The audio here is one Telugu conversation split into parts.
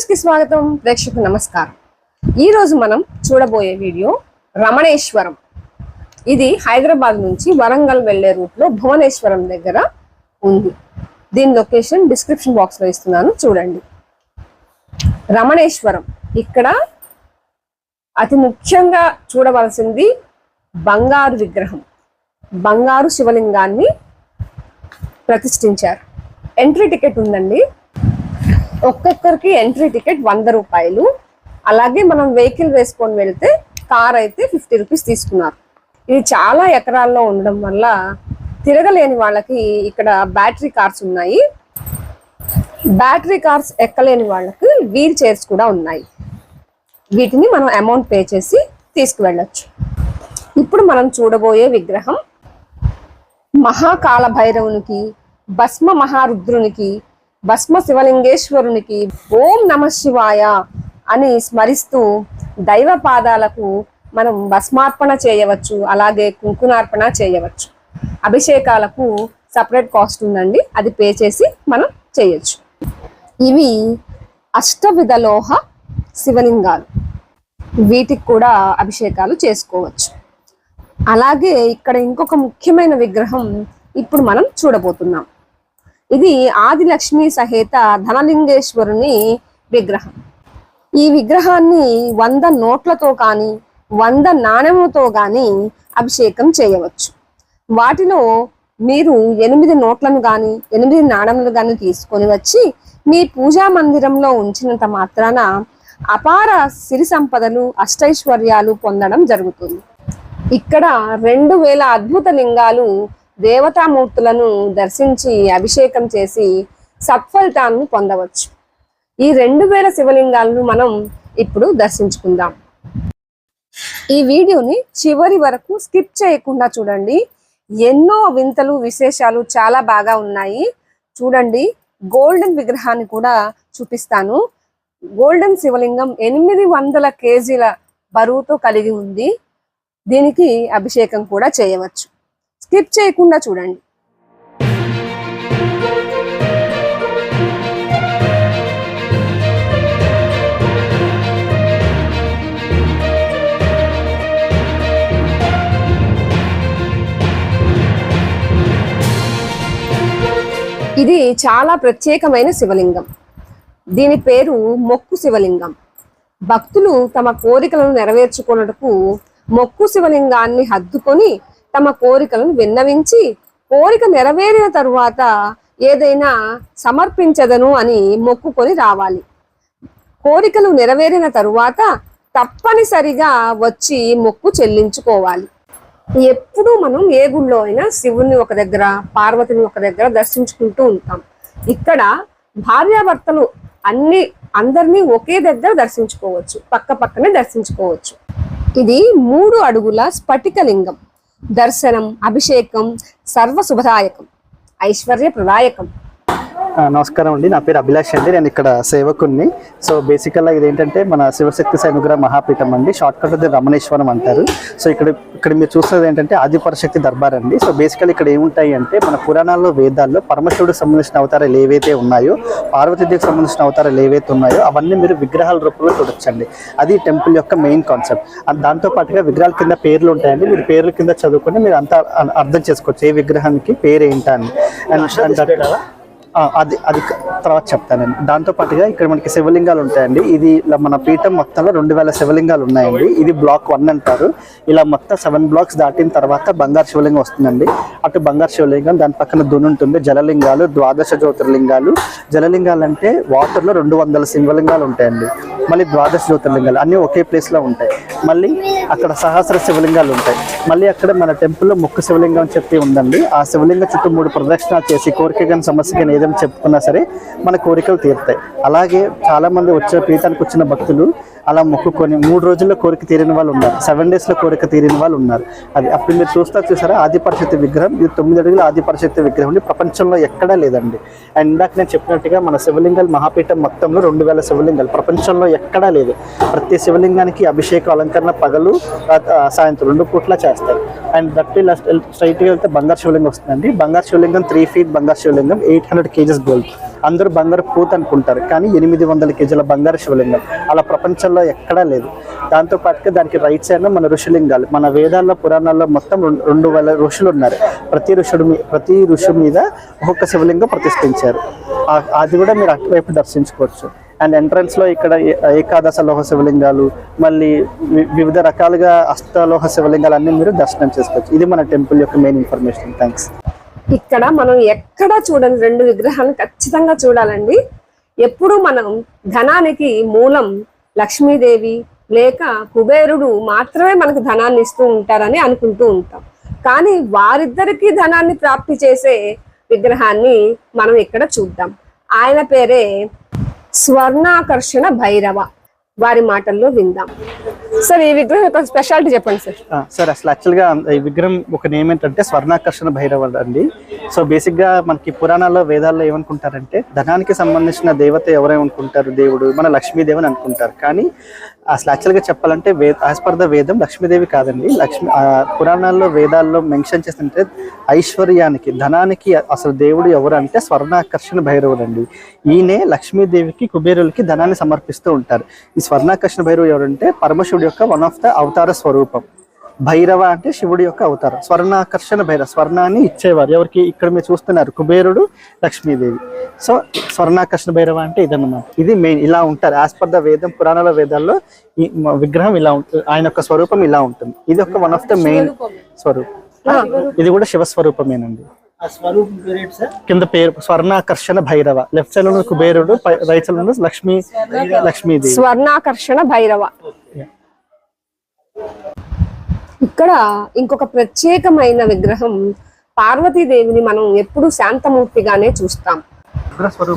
న్యూస్ కి స్వాగతం. ప్రేక్షకులకు నమస్కారం. ఈ రోజు మనం చూడబోయే వీడియో రమణేశ్వరం. ఇది హైదరాబాద్ నుంచి వరంగల్ వెళ్లే రూట్ లో భువనేశ్వరం దగ్గర ఉంది. దీని లొకేషన్ డిస్క్రిప్షన్ బాక్స్ లో ఇస్తున్నాను, చూడండి. రమణేశ్వరం ఇక్కడ అతి ముఖ్యంగా చూడవలసింది బంగారు విగ్రహం. బంగారు శివలింగాన్ని ప్రతిష్ఠించారు. ఎంట్రీ టికెట్ ఉందండి. ఒక్కొక్కరికి ఎంట్రీ టికెట్ 100 రూపాయలు. అలాగే మనం వెహికల్ వేసుకొని వెళ్తే కార్ అయితే 50 రూపీస్ తీసుకున్నారు. ఇది చాలా ఎకరాల్లో ఉండడం వల్ల తిరగలేని వాళ్ళకి ఇక్కడ బ్యాటరీ కార్స్ ఉన్నాయి. బ్యాటరీ కార్స్ ఎక్కలేని వాళ్ళకి వీల్ చైర్స్ కూడా ఉన్నాయి. వీటిని మనం అమౌంట్ పే చేసి తీసుకువెళ్ళొచ్చు. ఇప్పుడు మనం చూడబోయే విగ్రహం మహాకాల భైరవునికి, భస్మ మహారుద్రునికి, భస్మ శివలింగేశ్వరునికి ఓం నమ శివాయ అని స్మరిస్తూ దైవ పాదాలకు మనం భస్మార్పణ చేయవచ్చు. అలాగే కుంకుమార్పణ చేయవచ్చు. అభిషేకాలకు సపరేట్ కాస్ట్ ఉందండి, అది పే చేసి మనం చేయొచ్చు. ఇవి అష్టవిధ లోహ శివలింగాలు. వీటికి కూడా అభిషేకాలు చేసుకోవచ్చు. అలాగే ఇక్కడ ఇంకొక ముఖ్యమైన విగ్రహం ఇప్పుడు మనం చూడబోతున్నాం. ఇది ఆదిలక్ష్మి సహేత ధనలింగేశ్వరుని విగ్రహం. ఈ విగ్రహాన్ని 100 నోట్లతో కానీ 100 నాణెములతో కానీ అభిషేకం చేయవచ్చు. వాటిలో మీరు 8 నోట్లను కానీ 8 నాణెములు కానీ తీసుకొని వచ్చి మీ పూజా మందిరంలో ఉంచినంత మాత్రాన అపార సిరి సంపదలు, అష్టైశ్వర్యాలు పొందడం జరుగుతుంది. ఇక్కడ 2000 అద్భుత లింగాలు, దేవతామూర్తులను దర్శించి అభిషేకం చేసి సత్ఫలితాలను పొందవచ్చు. ఈ 2000 శివలింగాలను మనం ఇప్పుడు దర్శించుకుందాం. ఈ వీడియోని చివరి వరకు స్కిప్ చేయకుండా చూడండి. ఎన్నో వింతలు, విశేషాలు చాలా బాగా ఉన్నాయి. చూడండి, గోల్డెన్ విగ్రహాన్ని కూడా చూపిస్తాను. గోల్డెన్ శివలింగం 800 కేజీల బరువుతో కలిగి ఉంది. దీనికి అభిషేకం కూడా చేయవచ్చు. స్కిప్ చేయకుండా చూడండి. ఇది చాలా ప్రత్యేకమైన శివలింగం. దీని పేరు మొక్కు శివలింగం. భక్తులు తమ కోరికలను నెరవేర్చుకున్నటకు మొక్కు శివలింగాన్ని హత్తుకొని తమ కోరికలను విన్నవించి, కోరిక నెరవేరిన తరువాత ఏదైనా సమర్పించదను అని మొక్కుకొని రావాలి. కోరికలు నెరవేరిన తరువాత తప్పనిసరిగా వచ్చి మొక్కు చెల్లించుకోవాలి. ఎప్పుడూ మనం ఏ గుళ్ళో అయినా శివుణ్ణి ఒక దగ్గర, పార్వతిని ఒక దగ్గర దర్శించుకుంటూ ఉంటాం. ఇక్కడ భార్యాభర్తలు అందరినీ ఒకే దగ్గర దర్శించుకోవచ్చు, పక్క పక్కనే దర్శించుకోవచ్చు. ఇది 3 అడుగుల స్ఫటికలింగం. దర్శనం, అభిషేకం సర్వశుభదాయకం, ఐశ్వర్యప్రదాయకం. నమస్కారం అండి, నా పేరు అభిలాష్ అండి. నేను ఇక్కడ సేవకుని. సో బేసికల్గా ఇదేంటంటే మన శివశక్తి సైనుగ్రహ మహాపీఠం అండి. షార్ట్ కట్ అది రమణేశ్వరం అంటారు. సో ఇక్కడ మీరు చూస్తున్నది ఏంటంటే ఆదిపరశక్తి దర్బార్ అండి. సో బేసికల్ ఇక్కడ ఏముంటాయి అంటే మన పురాణాల్లో, వేదాల్లో పరమశివుడికి సంబంధించిన అవతారాలు ఏవైతే ఉన్నాయో, పార్వతీదేవికి సంబంధించిన అవతారాలు ఏవైతే ఉన్నాయో అవన్నీ మీరు విగ్రహాల రూపంలో చూడొచ్చండి. అది టెంపుల్ యొక్క మెయిన్ కాన్సెప్ట్. దాంతో పాటుగా విగ్రహాల కింద పేర్లు ఉంటాయండి. మీరు పేర్ల కింద చదువుకొని మీరు అంతా అర్థం చేసుకోవచ్చు ఏ విగ్రహానికి పేరు ఏంటని. అది తర్వాత చెప్తానండి. దాంతో పాటుగా ఇక్కడ మనకి శివలింగాలు ఉంటాయండి. ఇది మన పీఠం మొత్తంలో 2000 శివలింగాలు ఉన్నాయండి. ఇది బ్లాక్ 1 అంటారు. ఇలా మొత్తం 7 బ్లాక్స్ దాటిన తర్వాత బంగారు శివలింగం వస్తుందండి. అటు బంగారు శివలింగం, దాని పక్కన దుని ఉంటుంది. జలలింగాలు, 12 జ్యోతిర్లింగాలు. జలలింగాలు అంటే వాటర్లో 200 శివలింగాలు ఉంటాయండి. మళ్ళీ 12 జ్యోతిర్లింగాలు అన్నీ ఒకే ప్లేస్లో ఉంటాయి. మళ్ళీ అక్కడ సహస్ర శివలింగాలు ఉంటాయి. మళ్ళీ అక్కడ మన టెంపుల్లో మొక్కు శివలింగం చెప్పి ఉందండి. ఆ శివలింగం చుట్టూ 3 ప్రదక్షిణాలు చేసి కోరిక కానీ సమస్య కానీ ఏదైనా చెప్పుకున్నా సరే మన కోరికలు తీరుతాయి. అలాగే చాలా మంది వచ్చే పీఠానికి వచ్చిన భక్తులు అలా మొక్కుకొని 3 రోజుల్లో కోరిక తీరిన వాళ్ళు ఉన్నారు, 7 డేస్లో కోరిక తీరిన వాళ్ళు ఉన్నారు. అది అప్పుడు మీరు చూసారా ఆదిపరశక్తి విగ్రహం. ఇది 9 అడుగుల ఆదిపరశక్తి విగ్రహం ప్రపంచంలో ఎక్కడా లేదండి. అండ్ ఇందాక నేను చెప్పినట్టుగా మన శివలింగాలు మహాపీఠం మొత్తంలో 2000 శివలింగాలు ప్రపంచంలో ఎక్కడా లేదు. ప్రతి శివలింగానికి అభిషేక అలంకరణ పగలు సాయంత్రం 2 పూట్ల చేస్తారు. అండ్ దట్ స్ట్రైట్గా వెళ్తే బంగారు శివలింగం వస్తుందండి. బంగారు శివలింగం 3 feet బంగారు శివలింగం, 800 kgs గోల్డ్. అందరూ బంగారు పూత అనుకుంటారు, కానీ 800 కేజీల బంగారు శివలింగం. అలా ప్రపంచంలో ఎక్కడా లేదు. దాంతో పాటుగా దానికి రైట్ సైడ్ మన ఋషిలింగాలు, మన వేదాల్లో పురాణాల్లో మొత్తం 2000 ఋషులు ఉన్నారు. ప్రతి ఋషి మీద ఒక్కొక్క శివలింగం ప్రతిష్ఠించారు. అది కూడా మీరు అటువైపు దర్శించుకోవచ్చు. అండ్ ఎంట్రన్స్ లో ఇక్కడ ఏకాదశ లోహ శివలింగాలు, మళ్ళీ వివిధ రకాలుగా అష్టలోహ శివలింగాలు అన్ని మీరు దర్శనం చేసుకోవచ్చు. ఇది మన టెంపుల్ యొక్క మెయిన్ ఇన్ఫర్మేషన్. థ్యాంక్స్. ఇక్కడ మనం ఎక్కడా చూడండి 2 విగ్రహాలను ఖచ్చితంగా చూడాలండి. ఎప్పుడు మనం ధనానికి మూలం లక్ష్మీదేవి లేక కుబేరుడు మాత్రమే మనకు ధనాన్ని ఇస్తూ ఉంటారని అనుకుంటూ ఉంటాం. కానీ వారిద్దరికీ ధనాన్ని ప్రాప్తి చేసే విగ్రహాన్ని మనం ఇక్కడ చూద్దాం. ఆయన పేరే స్వర్ణాకర్షణ భైరవ. వారి మాటల్లో విందాం. సార్, ఈ విగ్రహం యొక్క స్పెషాలిటీ చెప్పండి సార్. సార్, అసలు యాక్చువల్గా ఈ విగ్రహం ఒక నేమ్ ఏంటంటే స్వర్ణాకర్షణ భైరవ అండి. సో బేసిక్ గా మనకి పురాణాల్లో వేదాల్లో ఏమనుకుంటారంటే ధనానికి సంబంధించిన దేవత ఎవరేమనుకుంటారు, దేవుడు మన లక్ష్మీదేవి అని అనుకుంటారు. కానీ అసలు యాక్చువల్గా చెప్పాలంటే యాజ్ పర్ ద వేదం లక్ష్మీదేవి కాదండి. పురాణాల్లో వేదాల్లో మెన్షన్ చేస్తుంటే ఐశ్వర్యానికి ధనానికి అసలు దేవుడు ఎవరు అంటే స్వర్ణాకర్షణ భైరవుడు అండి. ఈయనే లక్ష్మీదేవికి కుబేరులకి ధనాన్ని సమర్పిస్తూ ఉంటారు. ఈ స్వర్ణాకర్షణ భైరవుడు ఎవరంటే పరమశివుడి యొక్క వన్ ఆఫ్ ద అవతార స్వరూపం. భైరవ అంటే శివుడి యొక్క అవతారం. స్వర్ణాకర్షణ భైరవ, స్వర్ణాన్ని ఇచ్చేవారు. ఎవరికి? ఇక్కడ మీరు చూస్తున్నారు కుబేరుడు, లక్ష్మీదేవి. సో స్వర్ణాకర్షణ భైరవ అంటే ఇదన్నమాట. ఇది మెయిన్. ఇలా ఉంటారు యాజ్ పర్ ద వేదం. పురాణాల వేదాల్లో ఈ విగ్రహం ఇలా ఉంటుంది. ఆయన యొక్క స్వరూపం ఇలా ఉంటుంది. ఇది ఒక వన్ ఆఫ్ ద మెయిన్ స్వరూపం. ఇది కూడా శివస్వరూపమేనండి. కింద పేరు స్వర్ణాకర్షణ భైరవ. లెఫ్ట్ సైడ్ లో కుబేరుడు, రైట్ సైడ్ లో లక్ష్మీదేవి. స్వర్ణాకర్షణ భైరవ. ఇక్కడ ఇంకొక ప్రత్యేకమైన విగ్రహం పార్వతీదేవిని మనం ఎప్పుడు శాంతమూర్తిగానే చూస్తాం.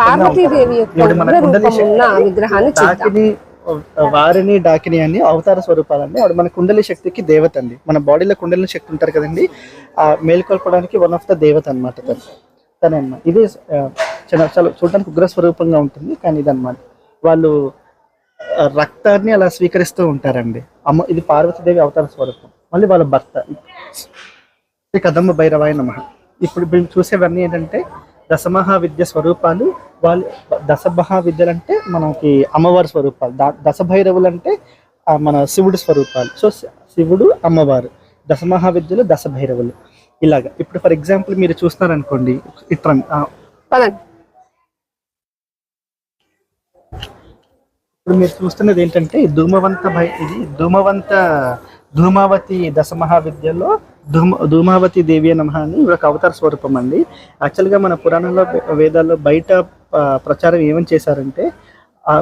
పార్వతీదేవి యొక్క ఉన్న విగ్రహాన్ని చూద్దాం. వారిని డాకిని అని అవతార స్వరూపాలండి. ఆవిడ మన కుండలి శక్తికి దేవత అండి. మన బాడీలో కుండలి శక్తి ఉంటారు కదండి, ఆ మేలుకొల్పడానికి వన్ ఆఫ్ ద దేవత అనమాట తనే అన్నమాట. ఇది చాలా చూడడానికి ఉగ్ర స్వరూపంగా ఉంటుంది. కానీ ఇదన్నమాట వాళ్ళు రక్తాన్ని అలా స్వీకరిస్తూ ఉంటారండి. ఇది పార్వతీదేవి అవతార స్వరూపం. మళ్ళీ వాళ్ళ భర్త శ్రీ కదంబ భైరవాయ నమః. ఇప్పుడు మేము చూసేవన్నీ ఏంటంటే దశమహావిద్య స్వరూపాలు. వాళ్ళు దశమహావిద్యలు అంటే మనకి అమ్మవారి స్వరూపాలు. దశభైరవులు అంటే మన శివుడి స్వరూపాలు. సో శివుడు, అమ్మవారు, దశమహావిద్యలు, దశభైరవులు ఇలాగా. ఇప్పుడు ఫర్ ఎగ్జాంపుల్ మీరు చూస్తున్నారనుకోండి, ఇట్లా ఇప్పుడు మీరు చూస్తున్నది ఏంటంటే ధూమావతి దశమహావిద్యలో ధూమావతి దేవి నమః అని ఒక అవతార స్వరూపం అండి. యాక్చువల్గా మన పురాణంలో వేదాల్లో బయట ప్రచారం ఏమని చేశారంటే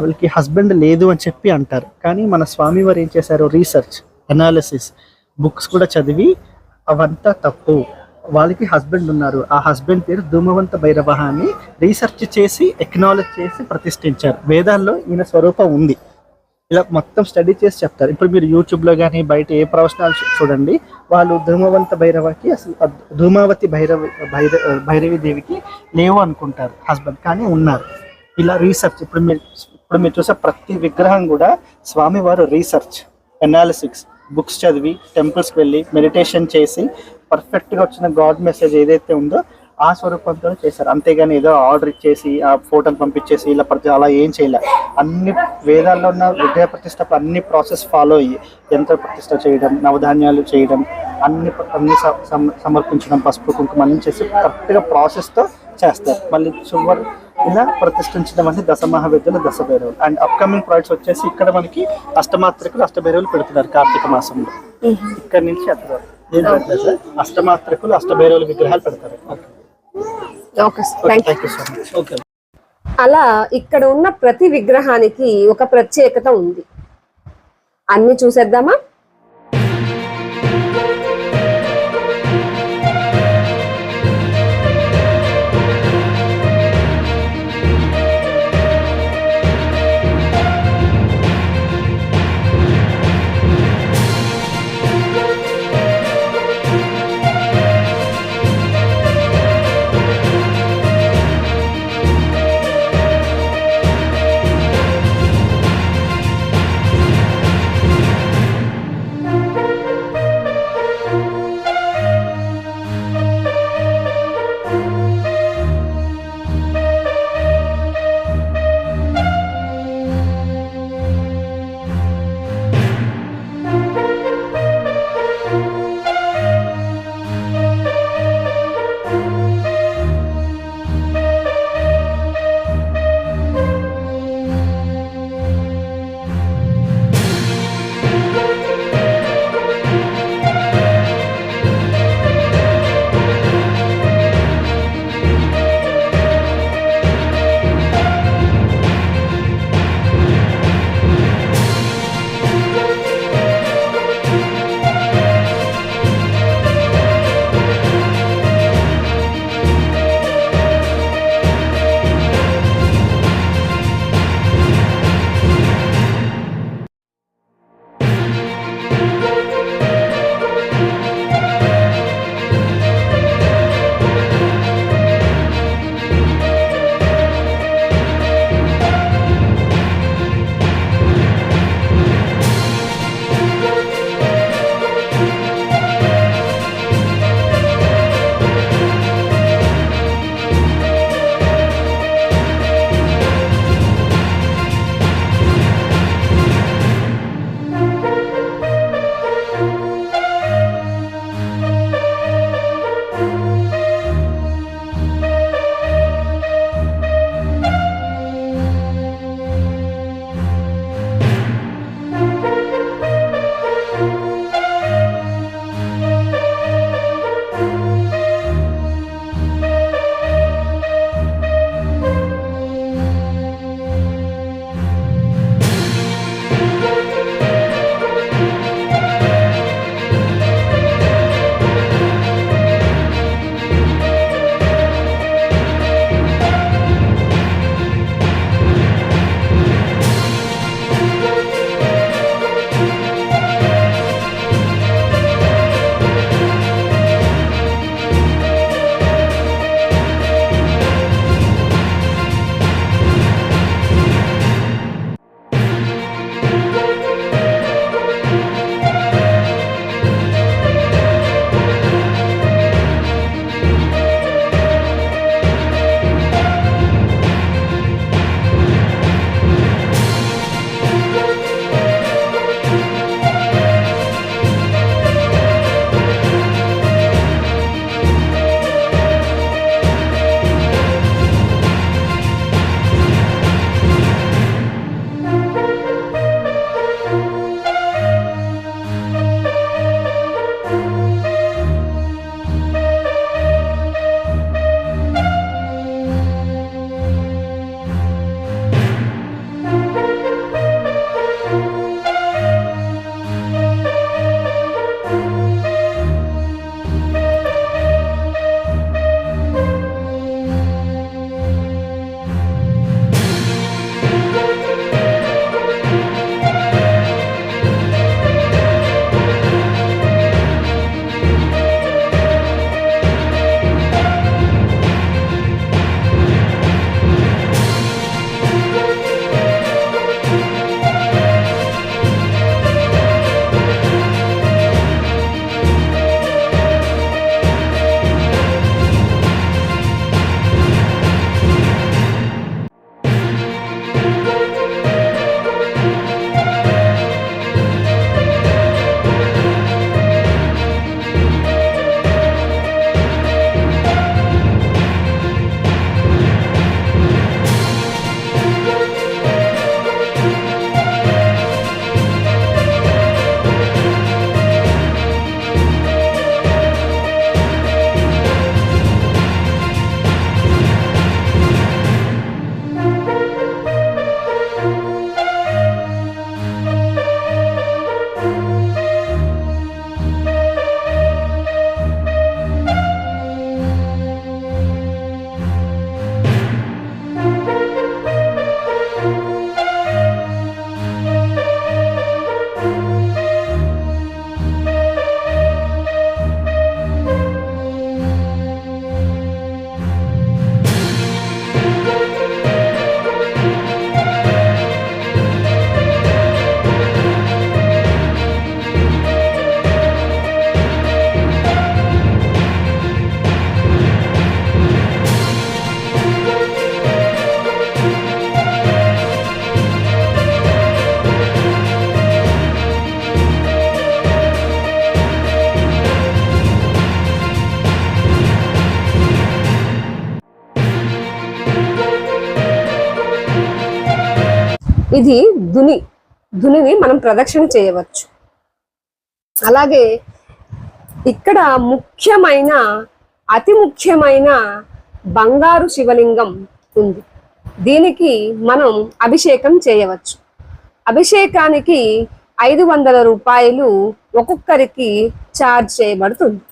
వాళ్ళకి హస్బెండ్ లేదు అని చెప్పి అంటారు. కానీ మన స్వామి వారు ఏం చేశారు, రీసెర్చ్, అనాలిసిస్, బుక్స్ కూడా చదివి అవంతా తప్పు, వాళ్ళకి హస్బెండ్ ఉన్నారు, ఆ హస్బెండ్ పేరు ధూమవంత భైరవ అని రీసెర్చ్ చేసి ఎక్నాలజ్ చేసి ప్రతిష్ఠించారు. వేదాల్లో ఈయన స్వరూపం ఉంది. ఇలా మొత్తం స్టడీ చేసి చెప్తారు. ఇప్పుడు మీరు యూట్యూబ్లో కానీ బయట ఏ ప్రవచనాలు చూడండి, వాళ్ళు ధూమవంత భైరవకి అసలు ధూమావతి భైరవి దేవికి లేవు అనుకుంటారు హస్బెండ్, కానీ ఉన్నారు. ఇలా రీసెర్చ్. ఇప్పుడు మీరు చూసే ప్రతి విగ్రహం కూడా స్వామివారు రీసెర్చ్, అనాలిసిస్, బుక్స్ చదివి, టెంపుల్స్కి వెళ్ళి మెడిటేషన్ చేసి పర్ఫెక్ట్గా వచ్చిన గాడ్ మెసేజ్ ఏదైతే ఉందో ఆ స్వరూపంతో చేశారు. అంతేగాని ఏదో ఆర్డర్ ఇచ్చేసి ఆ ఫోటోని పంపించేసి ఇలా అలా ఏం చేయలే. అన్ని వేదాల్లో ఉన్న విగ్రహ ప్రతిష్టలు అన్ని ప్రాసెస్ ఫాలో అయ్యి యంత్ర ప్రతిష్ట చేయడం, నవధాన్యాలు చేయడం, అన్ని సమర్పించడం, పసుపు కుంకుమ అన్ని చేసి కరెక్ట్గా ప్రాసెస్తో చేస్తారు. మళ్ళీ చివరి ఇలా ప్రతిష్ఠించడం అంటే దశమహావిద్యలు, దశభైరవులు. అండ్ అప్కమింగ్ ప్రాజెక్ట్స్ వచ్చేసి ఇక్కడ మనకి అష్టమాత్రికులు, అష్టభైరవులు పెడుతున్నారు కార్తీక మాసంలో. ఇక్కడ నుంచి అక్కడ అష్టమాత్రికులు, అష్టభైరవులు విగ్రహాలు పెడతారు. అలా ఇక్కడ ఉన్న ప్రతి విగ్రహానికి ఒక ప్రత్యేకత ఉంది. అన్ని చూసేద్దామా? ఇది ధునిని మనం ప్రదక్షిణ చేయవచ్చు. అలాగే ఇక్కడ అతి ముఖ్యమైన బంగారు శివలింగం ఉంది. దీనికి మనం అభిషేకం చేయవచ్చు. అభిషేకానికి 500 రూపాయలు ఒక్కొక్కరికి ఛార్జ్ చేయబడుతుంది.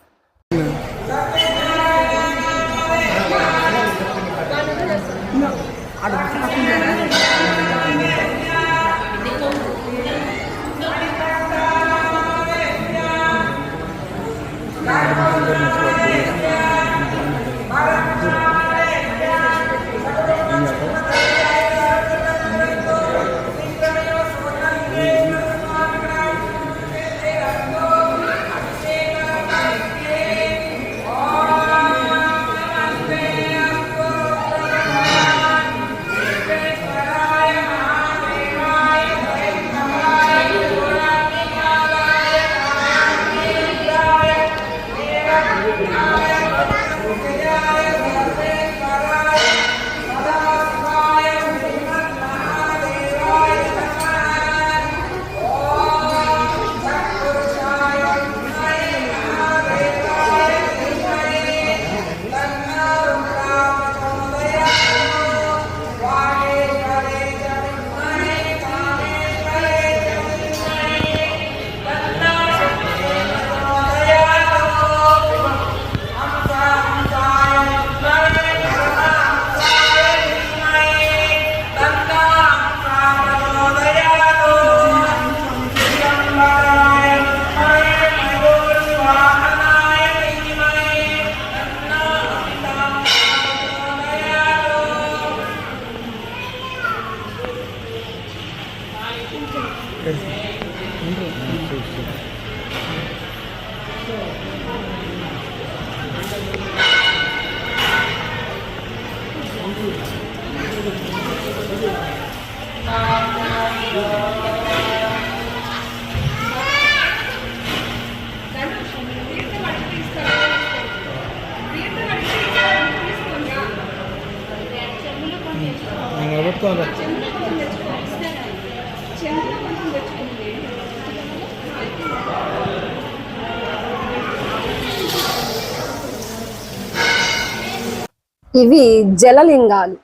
ఇవి జలలింగాలు,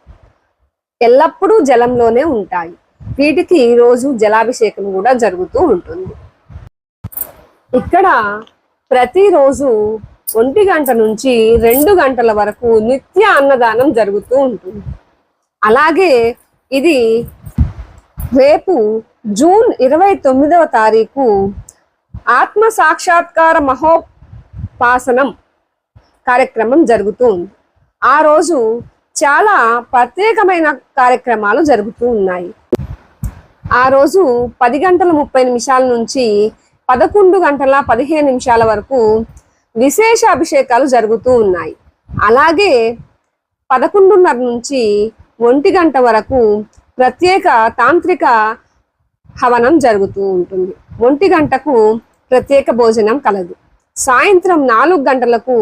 ఎల్లప్పుడూ జలంలోనే ఉంటాయి. వీటికి రోజు జలాభిషేకం కూడా జరుగుతూ ఉంటుంది. ఇక్కడ ప్రతిరోజు 1 గంట నుంచి 2 గంటల వరకు నిత్య అన్నదానం జరుగుతూ ఉంటుంది. అలాగే ఇది రేపు జూన్ 29వ తారీఖు ఆత్మ సాక్షాత్కార మహోపాసనం కార్యక్రమం జరుగుతూ ఉంది. ఆ రోజు చాలా ప్రత్యేకమైన కార్యక్రమాలు జరుగుతూ ఉన్నాయి. ఆ రోజు 10 గంటల 30 నిమిషాల నుంచి 11 గంటల 15 నిమిషాల వరకు విశేష అభిషేకాలు జరుగుతూ ఉన్నాయి. అలాగే 11:30 నుంచి 1 గంట వరకు ప్రత్యేక తాంత్రిక హవనం జరుగుతూ ఉంటుంది. 1 గంటకు ప్రత్యేక భోజనం కలదు. సాయంత్రం 4 గంటలకు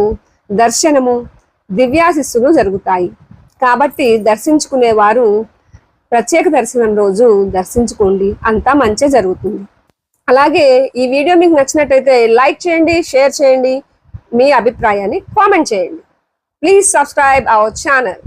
దర్శనము, దివ్యాశిస్సులు జరుగుతాయి. కాబట్టి దర్శించుకునేవారు ప్రత్యేక దర్శనం రోజు దర్శించుకోండి, అంతా మంచి జరుగుతుంది. అలాగే ఈ వీడియో మీకు నచ్చినట్టయితే లైక్ చేయండి, షేర్ చేయండి, మీ అభిప్రాయాన్ని కామెంట్ చేయండి. Please subscribe our channel.